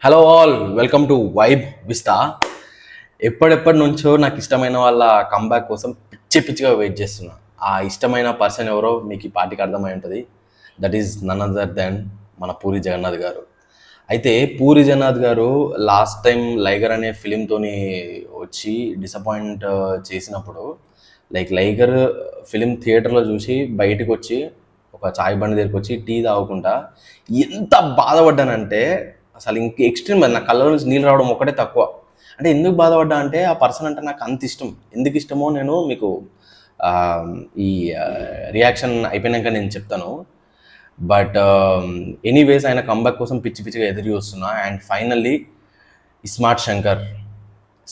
Hello all, welcome to vibe Vista. ఎప్పటి నుంచో నాకు ఇష్టమైన వాళ్ళ కంబ్యాక్ కోసం పిచ్చిగా వెయిట్ చేస్తున్నా. ఆ ఇష్టమైన పర్సన్ ఎవరో మీకు ఈ పార్టీకి అర్థమై ఉంటుంది. That is none other than మన పూరి జగన్నాథ్ గారు. అయితే పూరి జగన్నాథ్ గారు లాస్ట్ టైం లైగర్ అనే ఫిలింతోని వచ్చి డిసప్పాయింట్ చేసినప్పుడు, లైగర్ ఫిలిం థియేటర్లో చూసి బయటకు వచ్చి ఒక చాయ్ బండి దగ్గరికి వచ్చి టీ తాగకుండా ఎంత బాధపడ్డానంటే అసలు ఇంక ఎక్స్ట్రీమ్. నా కళ్ళ నుంచి నీళ్ళు రావడం ఒకటే తక్కువ. అంటే ఎందుకు బాధపడ్డా అంటే ఆ పర్సన్ అంటే నాకు అంత ఇష్టం. ఎందుకు ఇష్టమో నేను మీకు ఆ, ఈ రియాక్షన్ అయిపోయినాక నేను చెప్తాను. బట్ ఎనీవేస్ ఆయన కంబ్యాక్ కోసం పిచ్చిగా ఎదురు చూస్తున్నా. And finally iSmart Shankar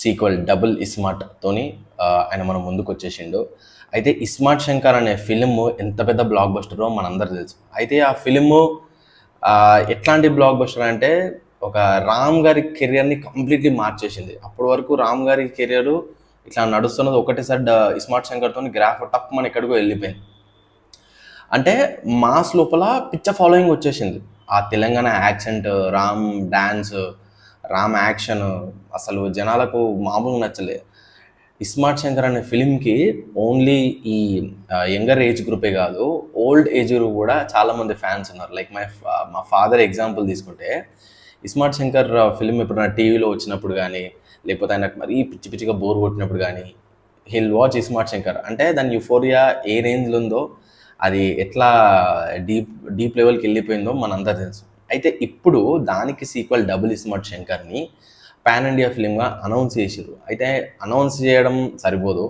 sequel double iSmart తోని ఆయన మనం ముందుకు వచ్చేసిండు. అయితే ఇస్మార్ట్ శంకర్ అనే ఫిలిం ఎంత పెద్ద బ్లాక్ బస్టరో మనందరూ తెలుసు. అయితే ఆ ఫిలిము ఎట్లాంటి బ్లాక్ బస్టర్ అంటే ఒక రామ్ గారి కెరియర్ని కంప్లీట్లీ మార్చేసింది. అప్పటి వరకు రామ్ గారి కెరియర్ ఇట్లా నడుస్తున్నది, ఒకటేసారి ఇస్మార్ట్ శంకర్తో గ్రాఫ్ టప్ మన ఎక్కడికో వెళ్ళిపోయింది. అంటే మాస్ లోపల పిచ్చ ఫాలోయింగ్ వచ్చేసింది. ఆ Telangana accent, Ram dance, Ram action అసలు జనాలకు మామూలుగా నచ్చలే. ఇస్మార్ట్ శంకర్ అనే ఫిలింకి ఓన్లీ ఈ యంగర్ ఏజ్ గ్రూపే కాదు, ఓల్డ్ ఏజ్ గ్రూప్ కూడా చాలామంది ఫ్యాన్స్ ఉన్నారు. లైక్ మా ఫాదర్ ఎగ్జాంపుల్ తీసుకుంటే, ఇస్మార్ట్ శంకర్ ఫిలిం ఎప్పుడైనా టీవీలో వచ్చినప్పుడు కానీ, లేకపోతే ఆయనకు మరీ పిచ్చిగా బోర్ కొట్టినప్పుడు కానీ, హిల్ వాచ్ ఇస్మార్ట్ శంకర్. అంటే దాని యూఫోరియా ఏ రేంజ్లో ఉందో, అది ఎట్లా డీప్ లెవెల్కి వెళ్ళిపోయిందో మనందరూ తెలుసు. అయితే ఇప్పుడు దానికి సీక్వెల్ డబుల్ ఇస్మార్ట్ శంకర్ని పాన్ ఇండియా ఫిలింగా అనౌన్స్ చేసారు. అయితే అనౌన్స్ చేయడం సరిపోదు,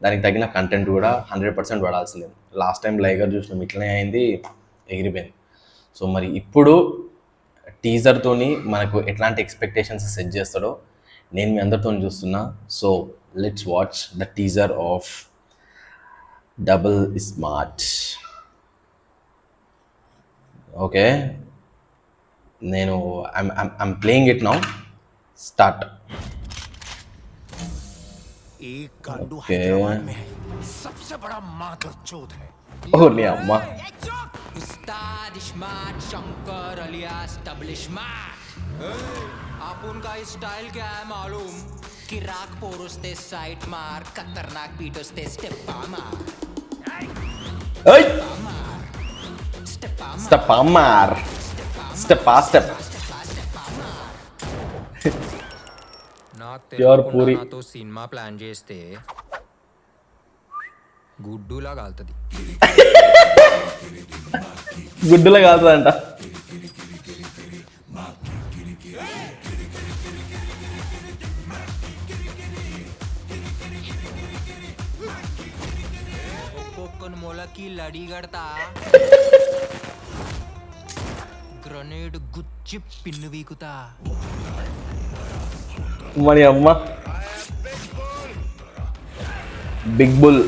దానికి తగిన కంటెంట్ కూడా 100% పడాల్సిందే. లాస్ట్ టైం లైగర్ చూసినాం, ఇట్లనే అయింది, ఎగిరిపోయింది. సో మరి ఇప్పుడు టీజర్తోని మనకు ఎట్లాంటి ఎక్స్పెక్టేషన్స్ సెట్ చేస్తాడో నేను మీ అందరితో చూస్తున్నా. So let's watch the teaser of double smart. Okay, నేను I'm playing it now. Start. एक गांडू हैदराबाद में है, सबसे बड़ा मादरचोद है। ఓ నీ అమ్మ. उस्ताद smart Shankar alias double smart. आप उनका स्टाइल क्या है मालूम? कि राग पोरुस्ते साइड मार, खतरनाक पीटोस्ते स्टेप मार, ఏయ్, स्टेप స్టెప్ అమ్మార్, స్టెప్ ఆ స్టెప్. నాకు Pure తెలియకుండా పూరి. నాతో సినిమా ప్లాన్ చేస్తే గుడ్డులా కాలుతుంది. గుడ్డులో కాదుదంట. ఒక్కొక్కని మొలకి లడి కడతా, గ్రనేడ్ గుచ్చి పిన్ను వీకుతా. మరి అమ్మ. Big bull,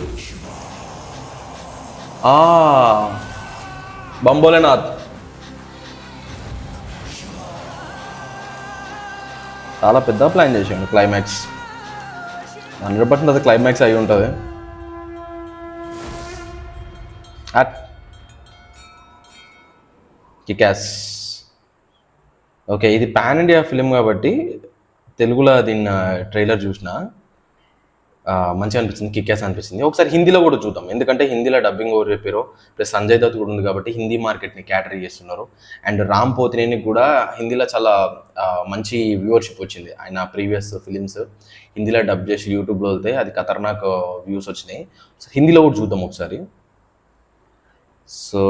Bam Bholenath. చాలా పెద్ద ప్లాన్ చేసాడు. క్లైమాక్స్ 100% అది క్లైమాక్స్ అయి ఉంటుంది. కికాస్. ఓకే, ఇది పాన్ ఇండియా ఫిలిం కాబట్టి తెలుగులో దీన్ని ట్రైలర్ చూసిన మంచిగా అనిపించింది, కిక్యాస్ అనిపించింది. ఒకసారి హిందీలో కూడా చూద్దాం, ఎందుకంటే హిందీలో డబ్బింగ్ ఎవరు చెప్పారో, ప్లస్ సంజయ్ దత్ కూడా ఉంది కాబట్టి హిందీ మార్కెట్ని క్యాటరీ చేస్తున్నారు. అండ్ రామ్ పోతినేని కూడా హిందీలో చాలా మంచి వ్యూవర్షిప్ వచ్చింది. ఆయన ప్రీవియస్ ఫిలిమ్స్ హిందీలో డబ్ చేసి యూట్యూబ్లో వెళ్తే అది ఖతర్నాక్ వ్యూస్ వచ్చినాయి. హిందీలో కూడా చూద్దాం ఒకసారి. సో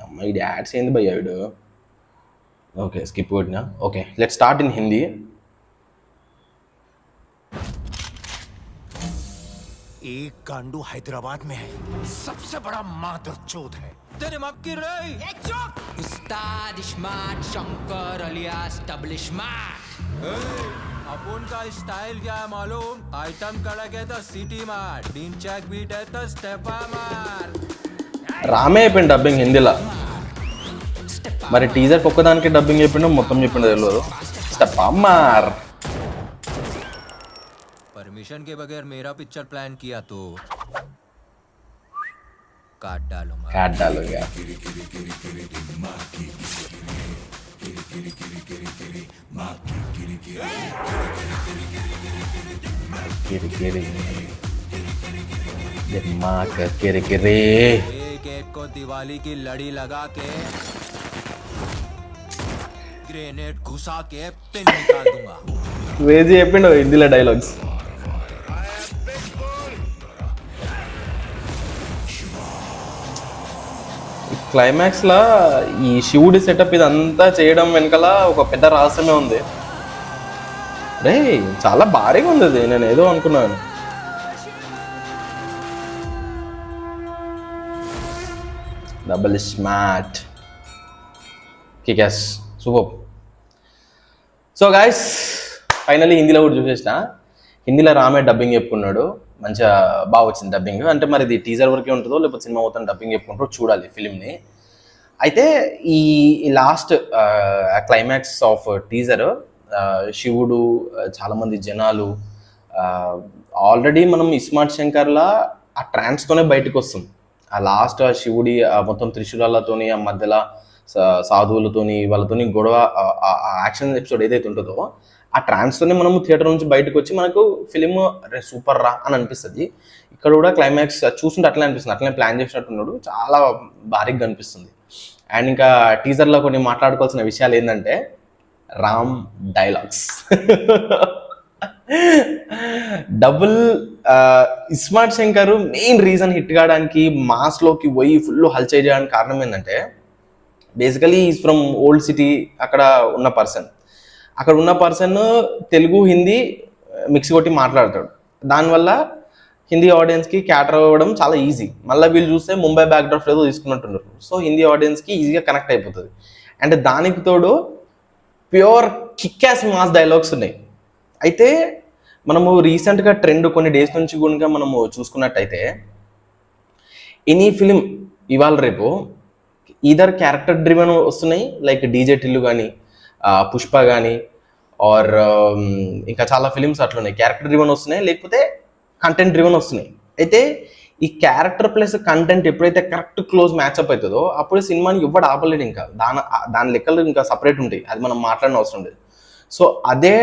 అమ్మ, ఇది యాడ్స్ ఏంది భయ్యా వీడు. ఓకే, స్కిప్ కొట్టినా. Okay, let start in Hindi. एक गांडू हैदराबाद में है, सबसे बड़ा मादरचोद है। तेरे मक्की रे उस्ताद smart Shankar alias double smart. अब उनका स्टाइल क्या है मालूम? आइटम कड़क है तो सिटी मार, डीन चेक बीट है तो स्टेपा मार. రామే అయిపోయింది డబ్బింగ్ హిందీలో. మరి టీజర్కి ఒక్కదానికి డబ్బింగ్ చెప్పిండో మొత్తం చెప్పిండో తెలియదు. Step Ammar. परमिशन के बगैर मेरा पिक्चर प्लान किया तो काट डालूंगा. కాట్ డాలుగా. కిరికిరి दिमाग किरकिरे एक एक को दिवाली की लड़ी लगा के ग्रेनेड घुसा के पिन निकाल दूंगा। వేజీ చెప్పిండు హిందీలో డైలాగ్స్. క్లైమాక్స్లో ఈ శివుడి సెటప్ ఇదంతా చేయడం వెనకాల ఒక పెద్ద రహస్యమే ఉంది. రే చాలా భారీగా ఉంది అది, నేను ఏదో అనుకున్నాను. Double smart kickass super. So guys finally హిందీలో కూడా చూసేసిన. హిందీలో రామే డబ్బింగ్ చెప్పుకున్నాడు, మంచిగా బాగా వచ్చింది డబ్బింగ్. అంటే మరి ఇది టీజర్ వరకే ఉంటుందో లేకపోతే సినిమా మొత్తం డబ్బింగ్ చెప్పుకుంటారో చూడాలి ఫిలింని. అయితే ఈ లాస్ట్ క్లైమాక్స్ ఆఫ్ టీజర్ శివుడు చాలామంది జనాలు ఆల్రెడీ మనం ఇస్మార్ట్ శంకర్లా ఆ ట్రాన్స్తోనే బయటకు వస్తాం. ఆ లాస్ట్ ఆ శివుడి మొత్తం త్రిశూలాలతోని ఆ మధ్యలో సాధువులతోని వాళ్ళతోని గొడవ యాక్షన్ ఎపిసోడ్ ఏదైతే ఉంటుందో ఆ ట్రాన్స్తోనే మనము థియేటర్ నుంచి బయటకు వచ్చి మనకు ఫిలిం సూపర్ రా అని అనిపిస్తుంది. ఇక్కడ కూడా క్లైమాక్స్ చూస్తుంటే అట్లనే అనిపిస్తుంది, అట్లనే ప్లాన్ చేసినట్టున్నాడు, చాలా భారీగా అనిపిస్తుంది. అండ్ ఇంకా టీజర్లో కొన్ని మాట్లాడుకోవాల్సిన విషయాలు ఏంటంటే Ram dialogues. Double iSmart Shankar main reason hit కావడానికి మాస్లోకి పోయి ఫుల్ హల్చల్ చేయడానికి కారణం ఏంటంటే basically is from old city. అక్కడ ఉన్న పర్సన్ తెలుగు హిందీ మిక్స్ కొట్టి మాట్లాడతాడు. దానివల్ల హిందీ ఆడియన్స్కి క్యాటర్ అవ్వడం చాలా ఈజీ. మళ్ళీ వీళ్ళు చూస్తే ముంబై బ్యాక్డ్రాప్ ఏదో తీసుకున్నట్టున్నారు. సో హిందీ ఆడియన్స్కి ఈజీగా కనెక్ట్ అయిపోతుంది. అండ్ దానికి తోడు ప్యూర్ కిక్యాస్ మాస్ డైలాగ్స్ ఉన్నాయి. అయితే మనము రీసెంట్గా ట్రెండ్ కొన్ని డేస్ నుంచి కనుక మనము చూసుకున్నట్టయితే ఎనీ ఫిలిం ఇవాళ రేపు ఈదర్ క్యారెక్టర్ డ్రివెన్ వస్తున్నాయి, లైక్ డీజే టిల్లు కానీ పుష్ప కానీ ఆర్ ఇంకా చాలా ఫిలిమ్స్ అట్లున్నాయి. క్యారెక్టర్ డ్రివెన్ వస్తున్నాయి, లేకపోతే కంటెంట్ డ్రివెన్ వస్తున్నాయి. అయితే ఈ క్యారెక్టర్ ప్లస్ కంటెంట్ ఎప్పుడైతే కరెక్ట్ క్లోజ్ మ్యాచ్అప్ అవుతుందో అప్పుడు సినిమాని ఎవ్వడు ఆపలేడు. ఇంకా దాని లెక్కలు ఇంకా సపరేట్ ఉంటాయి, అది మనం మాట్లాడిన అవసరం లేదు. సో అదే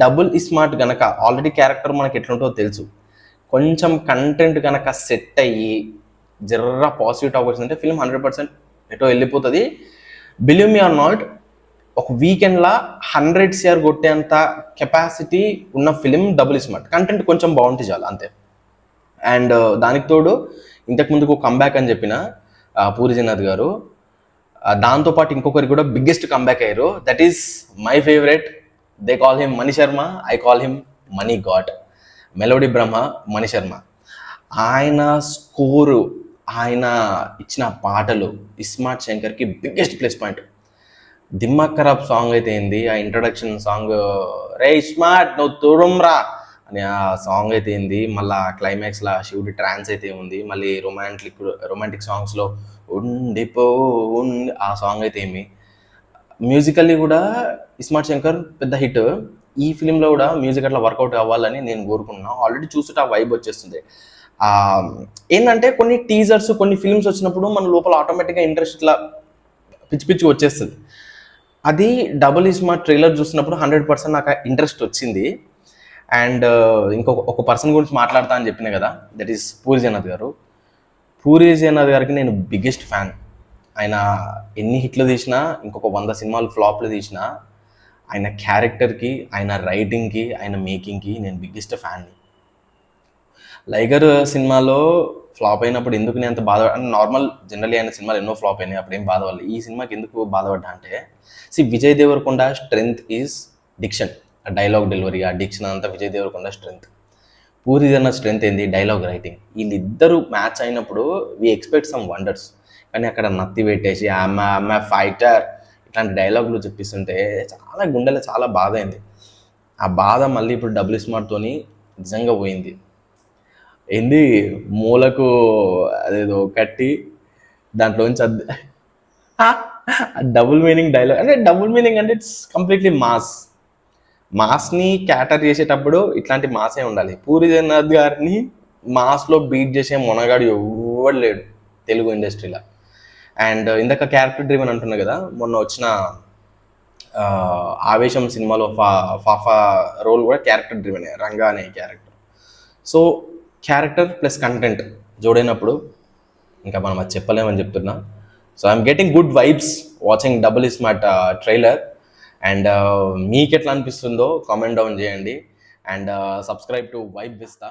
డబుల్ స్మార్ట్ కనుక ఆల్రెడీ క్యారెక్టర్ మనకి ఎట్లుంటుందో తెలుసు, కొంచెం కంటెంట్ కనుక సెట్ అయ్యి జర్రా పాజిటివ్ టాక్ వచ్చిందంటే ఫిలిం 100% ఎటో వెళ్ళిపోతుంది. బిలీవ్ మీ ఆర్ నాట్, ఒక వీకెండ్లా 100 CR కొట్టేంత కెపాసిటీ ఉన్న ఫిలిం డబుల్ స్మార్ట్. కంటెంట్ కొంచెం బాగుంటే చాలు అంతే. అండ్ దానికి తోడు ఇంతకుముందుకు కంబ్యాక్ అని చెప్పిన పూరి జగన్నాథ్ గారు, దాంతోపాటు ఇంకొకరికి కూడా బిగ్గెస్ట్ కంబ్యాక్ అయ్యారు. That is my favourite. They call him Mani Sharma, I call him money god. Melody Brahma Mani Sharma. ఆయన స్కోరు, ఆయన ఇచ్చిన పాటలు ఇస్మార్ట్ శంకర్కి biggest plus point. Dimaak Kharaab song అయితే ఏంది, ఆ ఇంట్రొడక్షన్ సాంగ్ రే ఇస్మార్ట్ నువ్వు తోడుమ్రా అని ఆ సాంగ్ అయితే ఏంది, మళ్ళీ క్లైమాక్స్లో శివుడి ట్రాన్స్ అయితే ఉంది, మళ్ళీ రొమాంటిక్ సాంగ్స్లో ఉండిపో ఆ సాంగ్ అయితే ఏమి. మ్యూజికల్లీ కూడా ఇస్మార్ట్ శంకర్ పెద్ద హిట్. ఈ ఫిలింలో కూడా మ్యూజిక్ అట్లా వర్కౌట్ అవ్వాలని నేను కోరుకున్నాను. ఆల్రెడీ చూస్తుంటే ఆ వైబ్ వచ్చేస్తుంది. ఏంటంటే కొన్ని టీజర్స్ కొన్ని ఫిల్మ్స్ వచ్చినప్పుడు మన లోపల ఆటోమేటిక్గా ఇంట్రెస్ట్ ఇట్లా పిచ్చి వచ్చేస్తుంది. అది డబుల్ స్మార్ట్ ట్రైలర్ చూసినప్పుడు 100% నాకు ఇంట్రెస్ట్ వచ్చింది. అండ్ ఒక పర్సన్ గురించి మాట్లాడతా అని చెప్పిన కదా, దట్ ఈస్ పూరి జగన్నాథ్ గారు. పూరి జగన్నాథ్ గారికి నేను బిగ్గెస్ట్ ఫ్యాన్. ఆయన ఎన్ని హిట్లు తీసినా, ఇంకొక 100 సినిమాలు ఫ్లాప్లు తీసినా, ఆయన క్యారెక్టర్కి, ఆయన రైటింగ్కి, ఆయన మేకింగ్కి నేను బిగ్గెస్ట్ ఫ్యాన్ని. లైగర్ సినిమాలో ఫ్లాప్ అయినప్పుడు ఎందుకు నేను అంత బాధపడ్డా, నార్మల్ జనరల్లీ ఆయన సినిమాలు ఎన్నో ఫ్లాప్ అయినాయి, అప్పుడు ఏం బాధపడలేదు. ఈ సినిమాకి ఎందుకు బాధపడ్డా అంటే Vijay Deverakonda strength is diction, ఆ డైలాగ్ డెలివరీ, ఆ డిక్షన్ అంతా విజయ్ దేవరకొండ స్ట్రెంగ్త్. పూరి జగన్నాథ్ స్ట్రెంగ్త్ ఏంది, డైలాగ్ రైటింగ్. వీళ్ళిద్దరూ మ్యాచ్ అయినప్పుడు వీ ఎక్స్పెక్ట్ సమ్ వండర్స్. కానీ అక్కడ నత్తి పెట్టేసి ఆమె ఫైటర్ ఇట్లాంటి డైలాగులు చెప్పిస్తుంటే చాలా గుండెలో చాలా బాధ అయింది. ఆ బాధ మళ్ళీ ఇప్పుడు డబుల్ స్మార్ట్తోని నిజంగా పోయింది. ఏంది మూలకు అదేదో కట్టి దాంట్లోంచి డబుల్ మీనింగ్ డైలాగ్. అంటే డబుల్ మీనింగ్ అంటే ఇట్స్ కంప్లీట్లీ మాస్ని క్యాటర్ చేసేటప్పుడు ఇట్లాంటి మాసే ఉండాలి. పూరి జగన్నాథ్ గారిని మాస్లో బీట్ చేసే మొనగాడు ఎవడు లేడు తెలుగు ఇండస్ట్రీలో. అండ్ ఇందాక క్యారెక్టర్ డ్రివెన్ అంటున్నా కదా, మొన్న వచ్చిన ఆవేశం సినిమాలో ఫాఫా రోల్ కూడా క్యారెక్టర్ డ్రివెన్, రంగా అనే character. So character plus content జోడైనప్పుడు ఇంకా మనం అది చెప్పలేమని చెప్తున్నా. So I'm getting good vibes watching double smart trailer. And మీకు ఎట్లా అనిపిస్తుందో కామెంట్ డౌన్ చేయండి. And subscribe to vibe Vista.